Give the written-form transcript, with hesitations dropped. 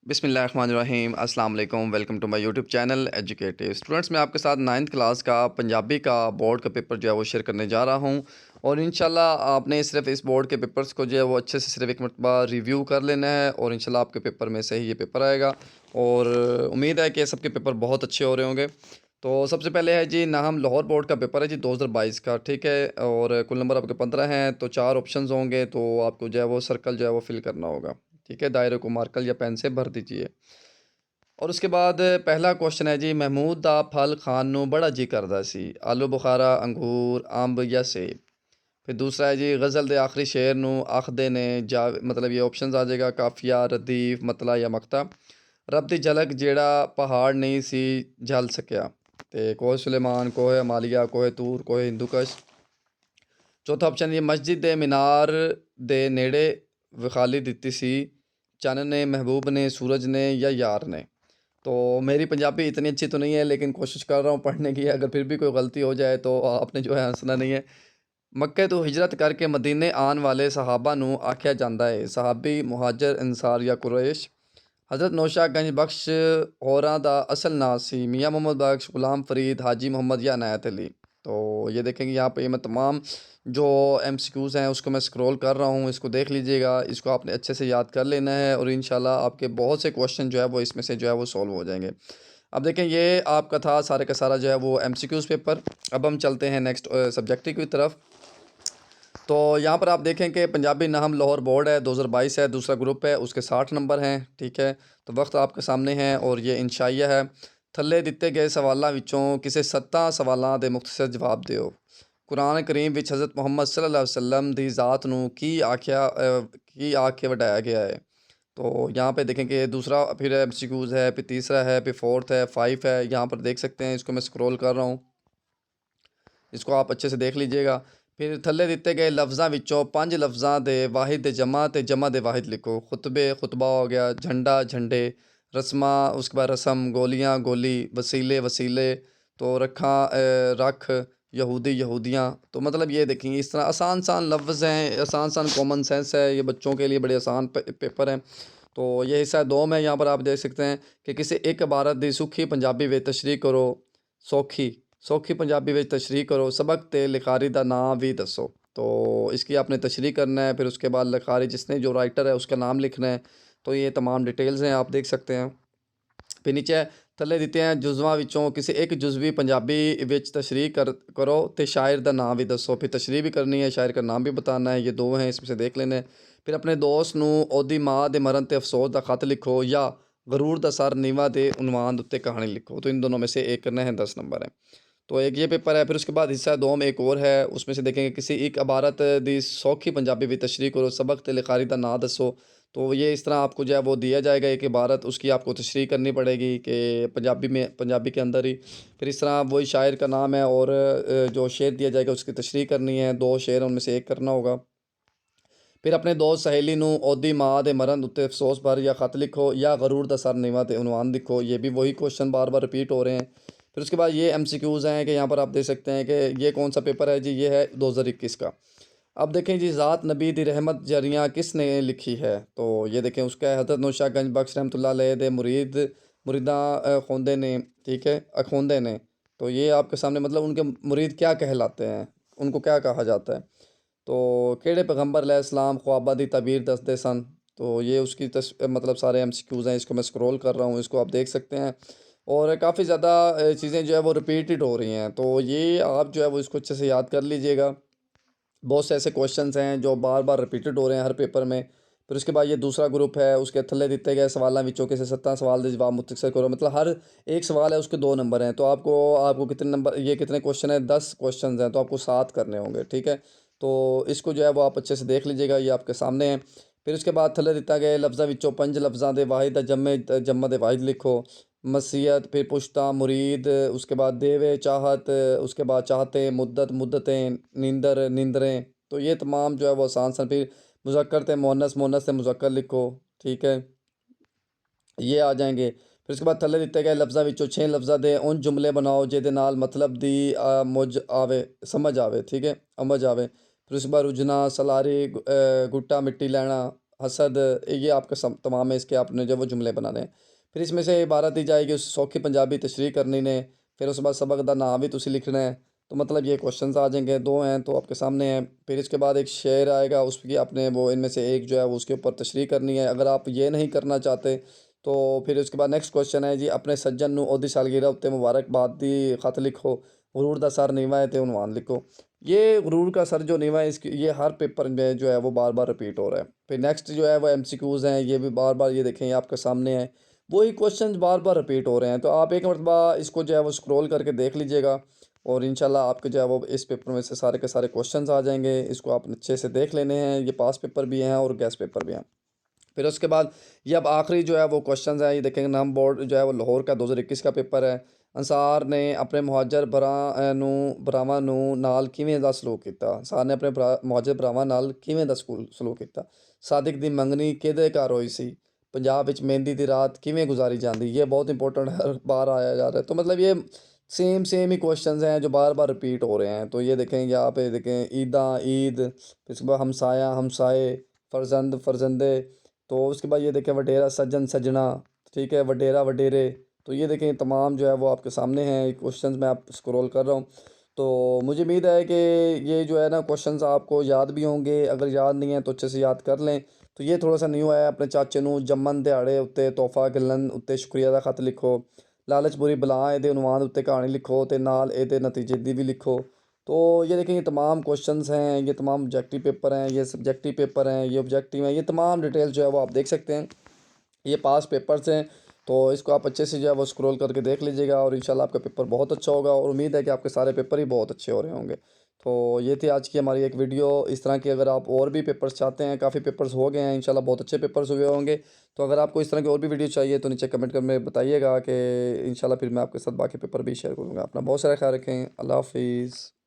बिस्मिल्लाहिर्रहमानिर्रहीम अस्सलाम वालेकुम। Welcome to my YouTube channel educative students. मैं आपके साथ 9th क्लास का पंजाबी का बोर्ड का पेपर जो है वो शेयर करने जा रहा हूं और इंशाल्लाह आपने सिर्फ इस बोर्ड के पेपर्स को जो है वो अच्छे से सिर्फ एक मरतबा रिव्यू कर लेना है और इंशाल्लाह आपके पेपर में से ही ये पेपर आएगा और उम्मीद है कि सबके पेपर बहुत अच्छे हो रहे होंगे। तो सबसे पहले है जी नाहम लाहौर बोर्ड का पेपर है जी 2022 का, ठीक है। और कुल नंबर आपके 15 हैं, तो 4 ऑप्शंस होंगे, तो आपको जो है वो सर्कल जो है वो फिल करना होगा, ठीक है। दायरे को मार्कर या पेन से भर दीजिए। और उसके बाद पहला क्वेश्चन है जी, महमूद दा फल खान नू बड़ा जी करदा सी, आलू बुखारा, अंगूर, अंब या सेब। फिर दूसरा है जी, गज़ल दे आखिरी शेर नू आखदे ने जा, मतलब ये ऑप्शन आ जाएगा काफिया, रदीफ, मतला या मकता। रब दी झलक जेड़ा पहाड़ नहीं सी झल सकिया, ते कोह सुलेमान, कोह अमालिया, कोह तूर, कोह हिंदुकश। चौथा ऑप्शन ये, मस्जिद दे मीनार दे नेड़े विखाली दित्ती सी, चन्न ने, महबूब ने, सूरज ने या यार ने। तो मेरी पंजाबी इतनी अच्छी तो नहीं है, लेकिन कोशिश कर रहा हूँ पढ़ने की। अगर फिर भी कोई गलती हो जाए तो आपने जो है हंसना नहीं है। मक्के तो हिजरत करके मदीने आन वाले सहाबा नू आख्या जाता है, सहाबी, मुहाजिर, अंसार या कुरैश। हज़रत नौशाद गंज बख्श होरां दा असल नाम सी, मियाँ मोहम्मद बख्श, गुलाम फरीद, हाजी मोहम्मद या अनायत अली। तो ये देखेंगे यहाँ पे मैं तमाम जो एमसीक्यूज़ हैं उसको मैं स्क्रॉल कर रहा हूँ, इसको देख लीजिएगा। इसको आपने अच्छे से याद कर लेना है और इंशाल्लाह आपके बहुत से क्वेश्चन जो है वो इसमें से जो है वो सॉल्व हो जाएंगे। अब देखें, ये आपका था सारे का सारा जो है वो एमसीक्यूज़ पेपर। अब हम चलते हैं नेक्स्ट सब्जेक्टिव की तरफ। तो यहाँ पर आप देखें कि पंजाबी नाहम लाहौर बोर्ड है, 2022 है, दूसरा ग्रुप है, उसके 60 नंबर हैं, ठीक है। तो वक्त आपके सामने है और ये इंशाइया है। थल्ले दिते गए सवालों विचों किसी 7 सवालों के मुख्तसर जवाब दिओ। कुरान करीम विच हज़रत मुहम्मद सल्लल्लाहु अलैहि वसल्लम दी ज़ात नू की आख के वटाया गया है। तो यहाँ पे देखें कि दूसरा फिर एमसीक्यूज़ है, फिर तीसरा है, फिर फोर्थ है, 5 है। यहाँ पर देख सकते हैं, इसको मैं स्क्रॉल कर रहा हूँ, इसको आप अच्छे से देख लीजिएगा। फिर थल्ले दिते गए लफ्ज़ां विचों 5 लफ्ज़ां दे वाहिद दे जमा ते जमा दे वाहिद लिखो। खुतबे खुतबा हो गया, झंडा झंडे, रस्मा उसके बाद रस्म, गोलियाँ गोली, वसीले वसीले, तो रखा रख, यहूदी यहूदियाँ। तो मतलब ये देखेंगे इस तरह आसान आसान लफ्ज़ हैं, आसान आसान कॉमन सेंस है, ये बच्चों के लिए बड़े आसान पेपर हैं। तो ये हिस्सा 2 में यहाँ पर आप देख सकते हैं कि किसी एक इबारत दी सुखी पंजाबी विच तशरीह करो। सौखी सौखी पंजाबी विच तशरीह करो। सबक ते लिखारी दा नाम भी दसो। तो इसकी आपने तशरीह करना है, फिर उसके बाद लिखारी जिसने जो राइटर है उसका नाम लिखना है। तो ये तमाम डिटेल्स हैं, आप देख सकते हैं। फिर नीचे थल्ले दिते हैं जुज़वां विचों किसी एक जुज़वी पंजाबी विच तशरीह करो ते शायर दा नाम भी दसो। फिर तशरीह भी करनी है, शायर का नाम भी बताना है। ये 2 हैं, इसमें से देख लेने हैं। फिर अपने दोस्त नू ओदी माँ दे मरण ते अफसोस दा खत लिखो या गरूर दा सर नीवा दे उनवान उत्ते कहानी लिखो। तो इन दोनों में से एक करना है, 10 नंबर है। तो एक ये पेपर है। फिर उसके बाद हिस्सा 2 में एक और है, उसमें से देखेंगे किसी एक इबारत दी सौखी पंजाबी विच तशरीह करो, सबक ते लिखारी दा नाम दसो। तो ये इस तरह आपको जो है वो दिया जाएगा एक इबारत, उसकी आपको तशरीह करनी पड़ेगी कि पंजाबी में, पंजाबी के अंदर ही। फिर इस तरह वही शायर का नाम है और जो शेर दिया जाएगा उसकी तशरीह करनी है। 2 शेर उनमें से एक करना होगा। फिर अपने दोस्त सहेली नू ओदी माँ दे मरण उत्ते अफसोस भर या खत लिखो या गरूर दा सर नीवा ते उनवान लिखो। ये भी वही क्वेश्चन बार बार रिपीट हो रहे हैं। फिर उसके बाद ये एमसीक्यूज़ हैं कि यहाँ पर आप देख सकते हैं कि ये कौन सा पेपर है जी, ये है 2021 का। अब देखें जी, ज़ात नबी दी रहमत जरियाँ किसने लिखी है। तो ये देखें उसका है हज़रत नौशाद गंज बख्श रहमतुल्लाह अलैह दे मुरीदा खोंदे ने, ठीक है, अखोंदे ने। तो ये आपके सामने मतलब उनके मुरीद क्या कहलाते हैं, उनको क्या कहा जाता है। तो केड़े पैगंबर अलैहिस्सलाम ख्वाबा दी तबीर दसदे सन। तो ये उसकी मतलब सारे एमसीक्यूज़ हैं, इसको मैं स्क्रॉल कर रहा हूँ, इसको आप देख सकते हैं। और काफ़ी ज़्यादा चीज़ें जो है वो रिपीटेड हो रही हैं, तो ये आप जो है वो इसको अच्छे से याद कर लीजिएगा। बहुत से ऐसे क्वेश्चंस हैं जो बार बार रिपीटेड हो रहे हैं हर पेपर में। फिर उसके बाद ये दूसरा ग्रुप है, उसके थल्ले दिते गए सवालों विचों किसी 17 सवाल के जवाब मुख्तसर करो। मतलब हर एक सवाल है उसके 2 नंबर हैं, तो आपको आपको कितने नंबर, ये कितने क्वेश्चन है, 10 क्वेश्चन हैं, तो आपको 7 करने होंगे, ठीक है। तो इसको जो है वो आप अच्छे से देख लीजिएगा, ये आपके सामने है। फिर उसके बाद थल्ले दिता गया लफ्ज़ां विचों 5 लफ्ज़ां दे वाहिद जमे जम्मा दे वाहिद लिखो। मसीयत, फिर पुश्ता, मुरीद, उसके बाद देवे, चाहत, उसके बाद चाहते, मुद्दत, मुद्दतें, नींदर, नींदरें। तो ये तमाम जो है वो आसान सन। फिर मुज़क्कर थे मुअन्नस, मुअन्नस से मुज़क्कर लिखो, ठीक है, ये आ जाएंगे। फिर उसके बाद थल्ले दिते गए लफ्ज़ां विचों 6 लफ्ज़ां दे उन जुमले बनाओ जिहदे नाल मतलब दी मुझ आवे, समझ आवे, ठीक है, समझ आवे। फिर उसके बाद रुजना, सलारी, गुट्टा मिट्टी लैना, हसद, ये आपका तमाम है, इसके आपने जो वो जुमले बनाने हैं। फिर इसमें से इबारत दी जाएगी उस सौखी पंजाबी तशरीह करनी ने, फिर उसके बाद सबक दा नाम भी तुसी लिखना है। तो मतलब ये क्वेश्चंस आ जाएंगे, दो हैं तो आपके सामने हैं। फिर इसके बाद एक शेर आएगा, उसकी आपने वो इनमें से एक जो है वो उसके ऊपर तशरीह करनी है। अगर आप ये नहीं करना चाहते तो फिर उसके बाद नेक्स्ट क्वेश्चन है जी, अपने सज्जन नू ओदी सालगिरह उत्ते मुबारकबाद दी खत लिखो, गुरूर दा सर नीवा है ते उनवान लिखो। ये गुरूर का सर जो नीवा है, इसकी ये हर पेपर में जो है वो बार बार रिपीट हो रहा है। फिर नेक्स्ट जो है वो एमसीक्यूज़ हैं, ये भी बार बार, ये देखें ये आपके सामने है, वही क्वेश्चन बार बार रिपीट हो रहे हैं। तो आप एक मरतबा इसको जो है वो स्क्रॉल करके देख लीजिएगा और इंशाल्लाह आपके जो है वो इस पेपर में से सारे के सारे क्वेश्चंस आ जाएंगे। इसको आप अच्छे से देख लेने हैं, ये पास पेपर भी हैं और गैस पेपर भी हैं। फिर उसके बाद ये अब आखिरी जो है वो क्वेश्चन है, ये देखेंगे नाम बोर्ड जो है वो लाहौर का 2021 का पेपर है। अंसार ने अपने मुहाजिर भरावां नू नाल किवें दा सलूक कीता। अंसार ने अपने मुहाजिर भरावां नाल किवें दा सलूक कीता। सादिक दी मंगनी किहदे घर होई सी। पंजाब विच मेहंदी दी रात किवें गुजारी जांदी। ये बहुत इंपॉर्टेंट हर बार आया जा रहा है। तो मतलब ये सेम सेम ही क्वेश्चंस हैं जो बार बार रिपीट हो रहे हैं। तो ये देखें यहाँ पे देखें, ईद, फिर उसके बाद हमसाया हमसाए, फर्जंद फर्जंदे, तो उसके बाद ये देखें वडेरा सज्जन सजना, ठीक है, वडेरा वडेरे। तो ये देखें तमाम जो है वो आपके सामने हैं क्वेश्चंस, मैं आप स्क्रॉल कर रहा हूँ। तो मुझे उम्मीद है कि ये जो है ना क्वेश्चंस आपको याद भी होंगे, अगर याद नहीं है तो अच्छे से याद कर लें। तो ये थोड़ा सा न्यू है, अपने चाचे नू जम्मन दिहाड़े उत्ते तोहफा घिलन उत्ते शुक्रिया दा खत लिखो, लालच बुरी बला ਇਹਦੇ उनवान उत्ते कहानी लिखो ते नाल ਇਹਦੇ नतीजे दी भी लिखो। तो ये देखें ये तमाम क्वेश्चंस हैं, ये तमाम ऑब्जेक्टिव पेपर हैं, ये सब्जेक्टिव पेपर हैं, ये ऑब्जेक्टिव हैं, ये तमाम डिटेल जो है वो आप देख सकते हैं। ये पास पेपर्स हैं। तो इसको आप अच्छे से जो है वो स्क्रॉल करके देख लीजिएगा और इंशाल्लाह आपका पेपर बहुत अच्छा होगा और उम्मीद है कि आपके सारे पेपर ही बहुत अच्छे हो रहे होंगे। तो ये थी आज की हमारी एक वीडियो। इस तरह की अगर आप और भी पेपर्स चाहते हैं, काफ़ी पेपर्स हो गए हैं इंशाल्लाह, बहुत अच्छे पेपर्स हुए होंगे। तो अगर आपको इस तरह की और भी वीडियो चाहिए तो नीचे कमेंट कर में बताइएगा कि इंशाल्लाह फिर मैं आपके साथ बाकी पेपर भी शेयर करूँगा। अपना बहुत सारा ख्याल रखें। अल्लाह हाफिज़।